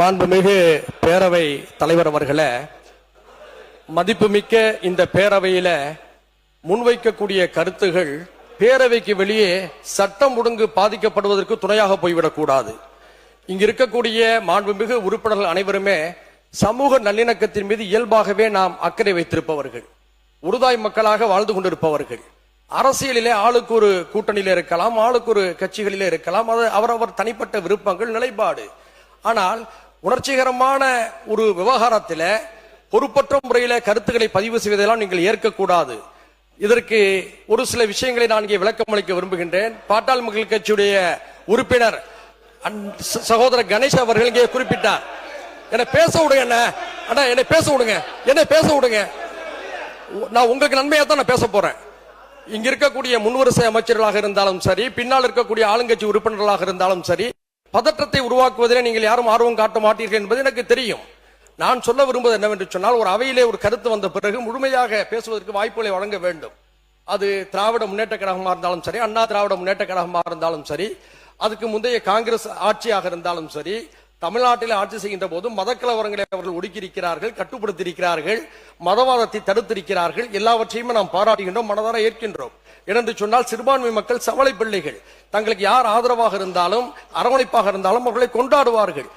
மாண்புமிகு பேரவை தலைவர் அவர்களே, மதிப்புமிக்க இந்த பேரவையில முன்வைக்கக்கூடிய கருத்துகள் பேரவைக்கு வெளியே சட்டம் ஒழுங்கு பாதிக்கப்படுவதற்கு துணையாக போய்விடக் கூடாது. இங்கு இருக்கக்கூடிய மாண்புமிகு உறுப்பினர்கள் அனைவருமே சமூக நல்லிணக்கத்தின் மீது இயல்பாகவே நாம் அக்கறை வைத்திருப்பவர்கள், உருதாய் மக்களாக வாழ்ந்து கொண்டிருப்பவர்கள். அரசியலிலே ஆளுக்கு ஒரு கூட்டணியில இருக்கலாம், ஆளுக்கு ஒரு கட்சிகளிலே இருக்கலாம், அது அவரவர் தனிப்பட்ட விருப்பங்கள், நிலைப்பாடு. ஆனால் உணர்ச்சிகரமான ஒரு விவகாரத்தில் பொறுப்பற்ற முறையில கருத்துக்களை பதிவு செய்வதெல்லாம் நீங்கள் ஏற்கக்கூடாது. இதற்கு ஒரு சில விஷயங்களை நான் இங்கே விளக்கம் அளிக்க விரும்புகின்றேன். பாட்டாளி மக்கள் கட்சியுடைய உறுப்பினர் சகோதரர் கணேஷ் அவர்கள் இங்கே குறிப்பிட்டார். என்னை பேச விடுங்க, என்னை பேச விடுங்க, என்னை பேச விடுங்க. நான் உங்களுக்கு நன்மையா தான் நான் பேச போறேன். இங்க இருக்கக்கூடிய முன்வரிசை அமைச்சர்களாக இருந்தாலும் சரி, பின்னால் இருக்கக்கூடிய ஆளுங்கட்சி உறுப்பினர்களாக இருந்தாலும் சரி, பதற்றத்தை உருவாக்குவதிலே நீங்கள் யாரும் ஆர்வம் காட்ட மாட்டீர்கள் என்பது எனக்கு தெரியும். நான் சொல்ல விரும்புவது என்னவென்று சொன்னால், ஒரு அவையிலே ஒரு கருத்து வந்த பிறகு முழுமையாக பேசுவதற்கு வாய்ப்புகளை வழங்க வேண்டும். அது திராவிட முன்னேற்ற கழகமாக இருந்தாலும் சரி, அண்ணா திராவிட முன்னேற்ற கழகமாக இருந்தாலும் சரி, அதுக்கு முந்தைய காங்கிரஸ் ஆட்சியாக இருந்தாலும் சரி, தமிழ்நாட்டில் ஆட்சி செய்கின்ற போது மதக்கலவரங்களை அவர்கள் ஒடுக்கியிருக்கிறார்கள், கட்டுப்படுத்தியிருக்கிறார்கள், மதவாதத்தை தடுத்திருக்கிறார்கள். எல்லாவற்றையுமே நாம் பாராட்டுகின்றோம், மனதார ஏற்கின்றோம். ஏனென்று சொன்னால் சிறுபான்மை மக்கள் சவளை பிள்ளைகள். தங்களுக்கு யார் ஆதரவாக இருந்தாலும் அரவணைப்பாக இருந்தாலும் அவர்களை கொண்டாடுவார்கள்.